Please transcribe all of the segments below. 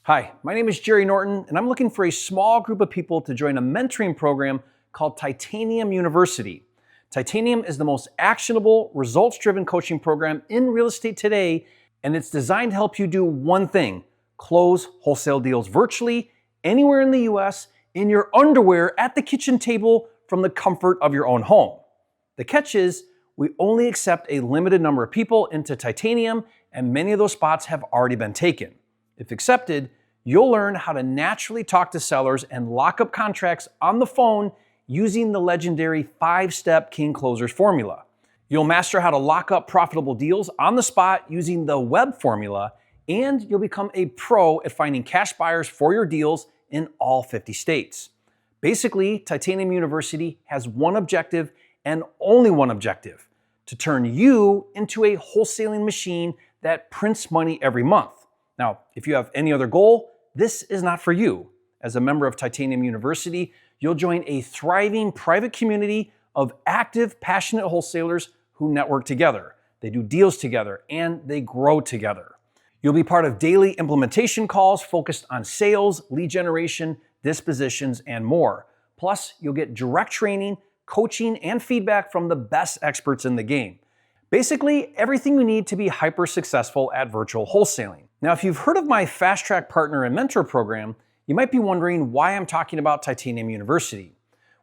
Hi, my name is Jerry Norton, and I'm looking for a small group of people to join a mentoring program called Titanium University. Titanium is the most actionable, results-driven coaching program in real estate today, and it's designed to help you do one thing: close wholesale deals virtually, anywhere in the US, in your underwear at the kitchen table from the comfort of your own home. The catch is, we only accept a limited number of people into Titanium, and many of those spots have already been taken. If accepted, you'll learn how to naturally talk to sellers and lock up contracts on the phone using the legendary 5-step King Closers formula. You'll master how to lock up profitable deals on the spot using the web formula, and you'll become a pro at finding cash buyers for your deals in all 50 states. Basically, Titanium University has one objective and only one objective: to turn you into a wholesaling machine that prints money every month. Now, if you have any other goal, this is not for you. As a member of Titanium University, you'll join a thriving private community of active, passionate wholesalers who network together. They do deals together, and they grow together. You'll be part of daily implementation calls focused on sales, lead generation, dispositions, and more. Plus, you'll get direct training, coaching, and feedback from the best experts in the game. Basically, everything you need to be hyper successful at virtual wholesaling. Now, if you've heard of my Fast Track Partner and Mentor program, you might be wondering why I'm talking about Titanium University.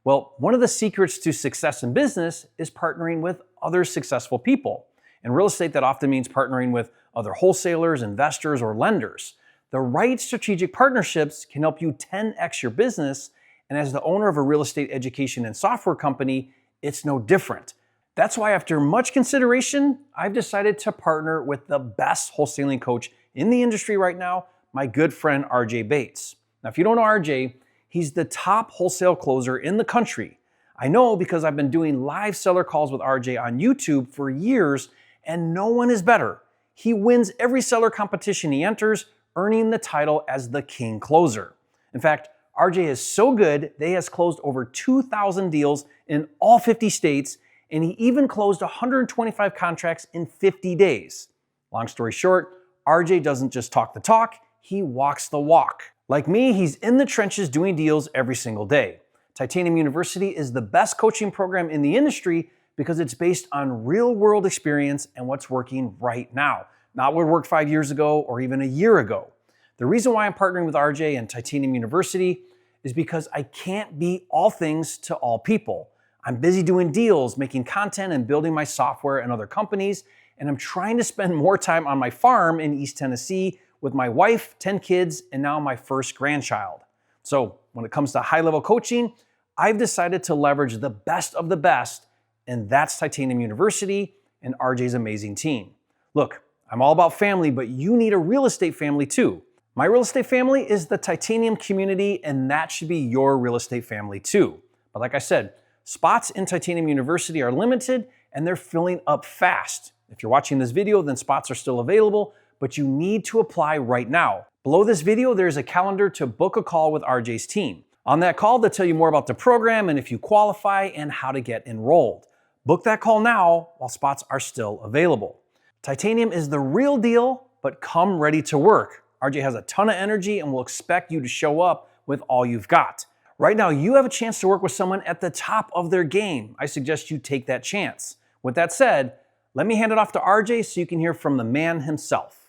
Well, one of the secrets to success in business is partnering with other successful people. In real estate, that often means partnering with other wholesalers, investors, or lenders. The right strategic partnerships can help you 10x your business, and as the owner of a real estate education and software company, it's no different. That's why, after much consideration, I've decided to partner with the best wholesaling coach in the industry right now, my good friend RJ Bates. Now, if you don't know RJ, he's the top wholesale closer in the country. I know because I've been doing live seller calls with RJ on YouTube for years, and no one is better. He wins every seller competition he enters, earning the title as the King Closer. In fact, RJ is so good that he has closed over 2,000 deals in all 50 states, and he even closed 125 contracts in 50 days. Long story short, RJ doesn't just talk the talk, he walks the walk. Like me, he's in the trenches doing deals every single day. Titanium University is the best coaching program in the industry because it's based on real-world experience and what's working right now, not what worked 5 years ago or even a year ago. The reason why I'm partnering with RJ and Titanium University is because I can't be all things to all people. I'm busy doing deals, making content, and building my software and other companies, and I'm trying to spend more time on my farm in East Tennessee with my wife, 10 kids, and now my first grandchild. So when it comes to high-level coaching, I've decided to leverage the best of the best, and that's Titanium University and RJ's amazing team. Look, I'm all about family, but you need a real estate family too. My real estate family is the Titanium community, and that should be your real estate family too. But like I said, spots in Titanium University are limited, and they're filling up fast. If you're watching this video, then spots are still available, but you need to apply right now. Below this video, there's a calendar to book a call with RJ's team. On that call, they'll tell you more about the program and if you qualify and how to get enrolled. Book that call now while spots are still available. Titanium is the real deal, but come ready to work. RJ has a ton of energy and will expect you to show up with all you've got. Right now, you have a chance to work with someone at the top of their game. I suggest you take that chance. With that said, let me hand it off to RJ so you can hear from the man himself.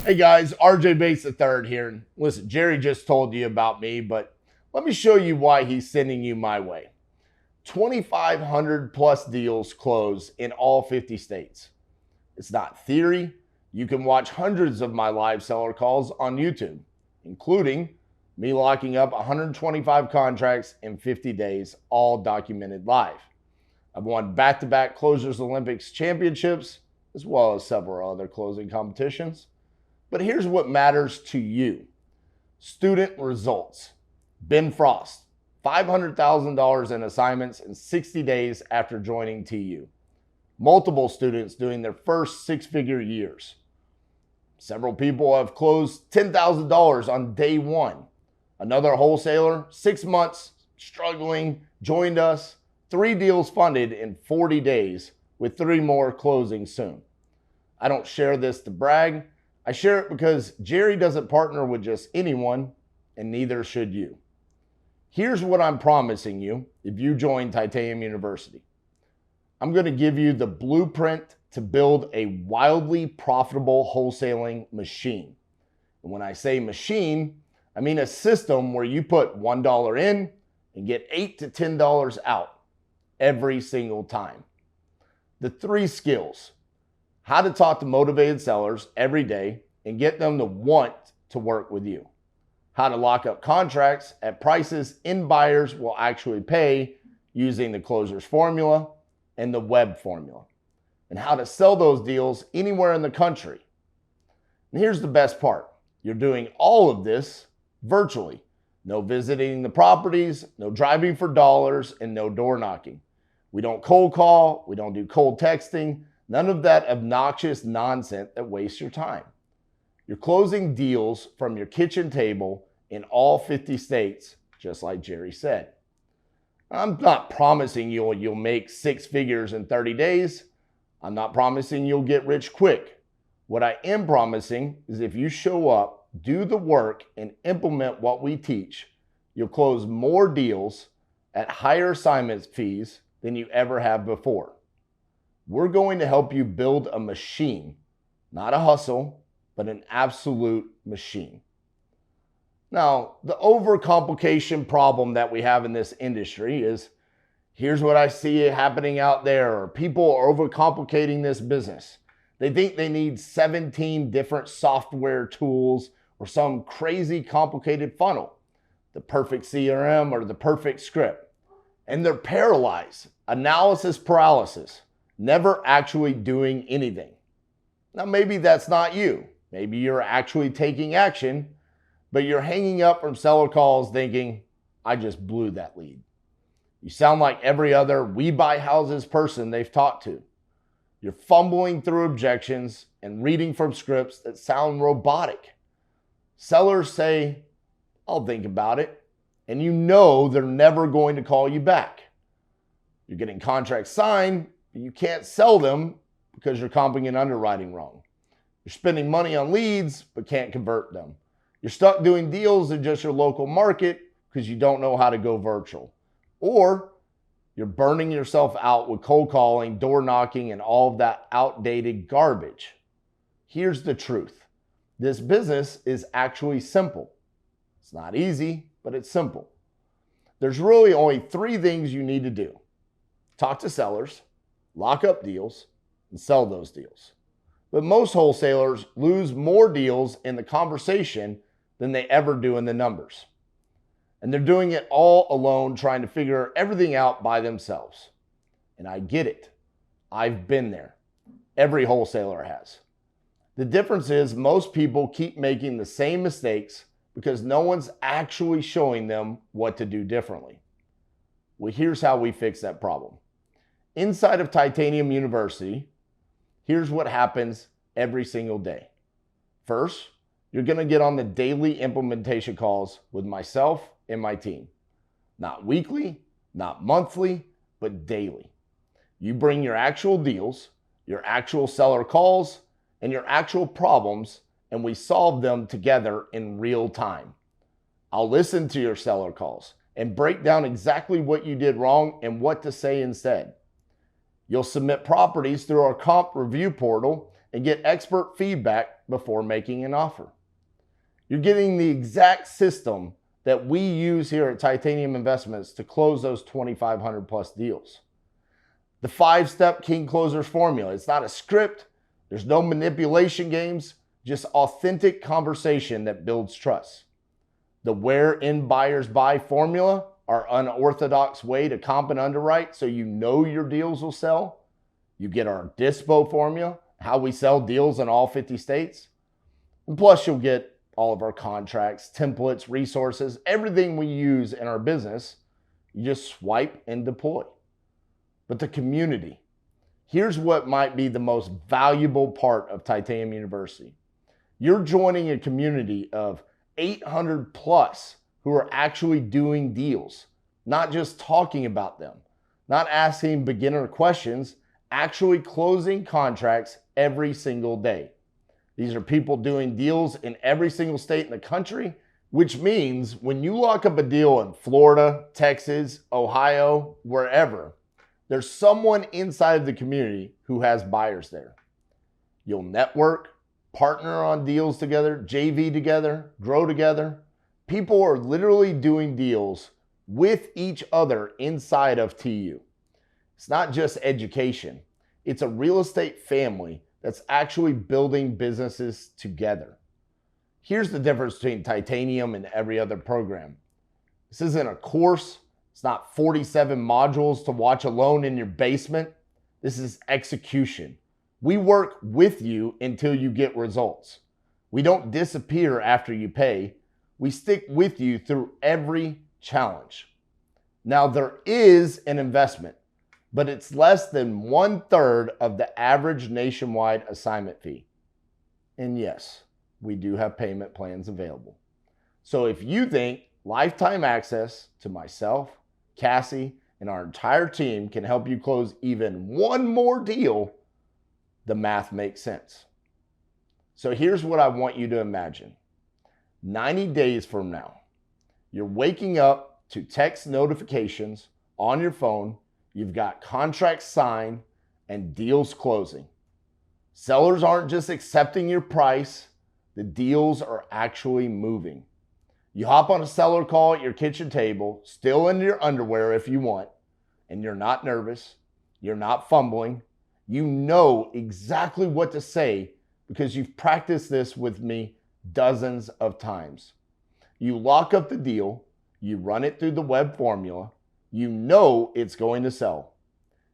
Hey guys, RJ Bates III here. Listen, Jerry just told you about me, but let me show you why he's sending you my way. 2,500 plus deals closed in all 50 states. It's not theory. You can watch hundreds of my live seller calls on YouTube, including me locking up 125 contracts in 50 days, all documented live. I've won back-to-back Closers Olympics championships, as well as several other closing competitions. But here's what matters to you. Student results. Ben Frost, $500,000 in assignments in 60 days after joining TU. Multiple students doing their first six-figure years. Several people have closed $10,000 on day one. Another wholesaler, 6 months, struggling, joined us, 3 deals funded in 40 days with 3 more closing soon. I don't share this to brag. I share it because Jerry doesn't partner with just anyone, and neither should you. Here's what I'm promising you if you join Titanium University. I'm going to give you the blueprint to build a wildly profitable wholesaling machine. And when I say machine, I mean a system where you put $1 in and get $8 to $10 out every single time. The 3 skills: how to talk to motivated sellers every day and get them to want to work with you. How to lock up contracts at prices end buyers will actually pay using the closer's formula and the web formula. And how to sell those deals anywhere in the country. And here's the best part. You're doing all of this virtually. No visiting the properties, no driving for dollars, and no door knocking. We don't cold call, we don't do cold texting, none of that obnoxious nonsense that wastes your time. You're closing deals from your kitchen table in all 50 states, just like Jerry said. I'm not promising you'll make 6 figures in 30 days. I'm not promising you'll get rich quick. What I am promising is if you show up, do the work, and implement what we teach, you'll close more deals at higher assignment fees than you ever have before. We're going to help you build a machine, not a hustle, but an absolute machine. Now, the overcomplication problem that we have in this industry is, here's what I see happening out there, or people are overcomplicating this business. They think they need 17 different software tools or some crazy complicated funnel, the perfect CRM or the perfect script. And they're paralyzed, analysis paralysis, never actually doing anything. Now, maybe that's not you. Maybe you're actually taking action, but you're hanging up from seller calls thinking, I just blew that lead. You sound like every other we buy houses person they've talked to. You're fumbling through objections and reading from scripts that sound robotic. Sellers say, I'll think about it, and you know they're never going to call you back. You're getting contracts signed, but you can't sell them because you're comping and underwriting wrong. You're spending money on leads, but can't convert them. You're stuck doing deals in just your local market because you don't know how to go virtual. Or you're burning yourself out with cold calling, door knocking, and all of that outdated garbage. Here's the truth. This business is actually simple. It's not easy, but it's simple. There's really only 3 things you need to do. Talk to sellers, lock up deals, and sell those deals. But most wholesalers lose more deals in the conversation than they ever do in the numbers. And they're doing it all alone, trying to figure everything out by themselves. And I get it. I've been there. Every wholesaler has. The difference is most people keep making the same mistakes because no one's actually showing them what to do differently. Well, here's how we fix that problem. Inside of Titanium University, here's what happens every single day. First, you're going to get on the daily implementation calls with myself and my team. Not weekly, not monthly, but daily. You bring your actual deals, your actual seller calls, and your actual problems, and we solve them together in real time. I'll listen to your seller calls and break down exactly what you did wrong and what to say instead. You'll submit properties through our comp review portal and get expert feedback before making an offer. You're getting the exact system that we use here at Titanium Investments to close those 2,500 plus deals. The 5-step King Closers formula. It's not a script. There's no manipulation games, just authentic conversation that builds trust. The where end buyers buy formula, our unorthodox way to comp and underwrite so you know your deals will sell. You get our DISPO formula, how we sell deals in all 50 states. And plus you'll get all of our contracts, templates, resources, everything we use in our business. You just swipe and deploy. But the community. Here's what might be the most valuable part of Titanium University. You're joining a community of 800 plus who are actually doing deals, not just talking about them, not asking beginner questions, actually closing contracts every single day. These are people doing deals in every single state in the country, which means when you lock up a deal in Florida, Texas, Ohio, wherever, there's someone inside of the community who has buyers there. You'll network, partner on deals together, JV together, grow together. People are literally doing deals with each other inside of TU. It's not just education. It's a real estate family that's actually building businesses together. Here's the difference between Titanium and every other program. This isn't a course. It's not 47 modules to watch alone in your basement. This is execution. We work with you until you get results. We don't disappear after you pay. We stick with you through every challenge. Now, there is an investment, but it's less than 1/3 of the average nationwide assignment fee. And yes, we do have payment plans available. So if you think lifetime access to myself, Cassie, and our entire team can help you close even one more deal, the math makes sense. So here's what I want you to imagine. 90 days from now, you're waking up to text notifications on your phone. You've got contracts signed and deals closing. Sellers aren't just accepting your price. The deals are actually moving. You hop on a seller call at your kitchen table, still in your underwear if you want, and you're not nervous, you're not fumbling. You know exactly what to say because you've practiced this with me dozens of times. You lock up the deal, you run it through the web formula, you know it's going to sell.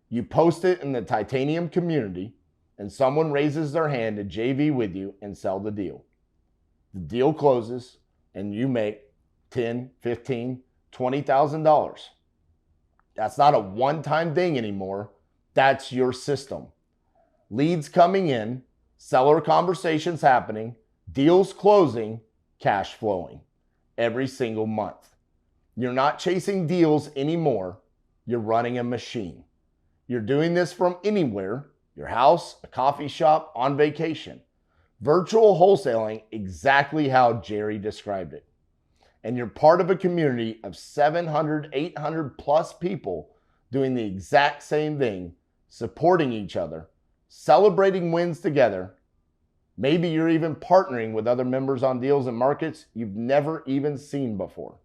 You post it in the Titanium community, and someone raises their hand to JV with you and sell the deal. The deal closes, and you make $10,000, $15,000, $20,000. That's not a one-time thing anymore. That's your system. Leads coming in, seller conversations happening, deals closing, cash flowing every single month. You're not chasing deals anymore. You're running a machine. You're doing this from anywhere, your house, a coffee shop, on vacation. Virtual wholesaling, exactly how Jerry described it. And you're part of a community of 700, 800 plus people doing the exact same thing, supporting each other, celebrating wins together. Maybe you're even partnering with other members on deals and markets you've never even seen before.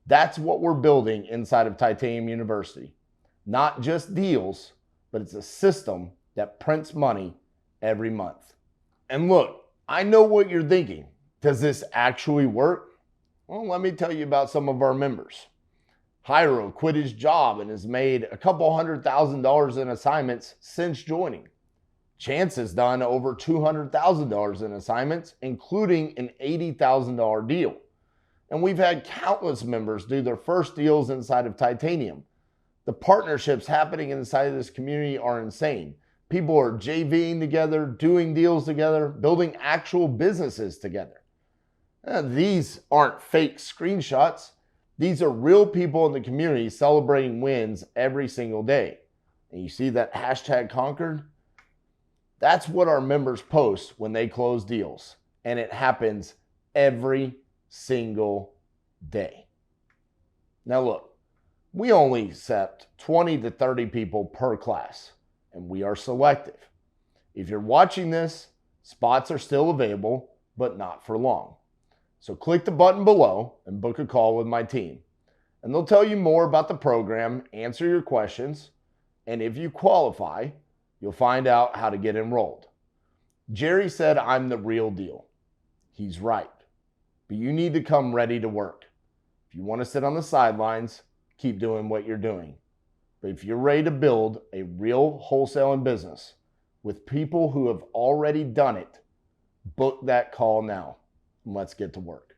That's what we're building inside of Titanium University. Not just deals, but it's a system that prints money every month. And look, I know what you're thinking. Does this actually work? Well, let me tell you about some of our members. Hyro quit his job and has made a couple $100,000 in assignments since joining. Chance has done over $200,000 in assignments, including an $80,000 deal. And we've had countless members do their first deals inside of Titanium. The partnerships happening inside of this community are insane. People are JVing together, doing deals together, building actual businesses together. These aren't fake screenshots. These are real people in the community celebrating wins every single day. And you see that hashtag conquered? That's what our members post when they close deals. And it happens every single day. Now look, we only accept 20 to 30 people per class, and we are selective. If you're watching this, spots are still available, but not for long. So click the button below and book a call with my team. And they'll tell you more about the program, answer your questions, and if you qualify, you'll find out how to get enrolled. Jerry said I'm the real deal. He's right. But you need to come ready to work. If you want to sit on the sidelines, keep doing what you're doing. But if you're ready to build a real wholesaling business with people who have already done it, book that call now. Let's get to work.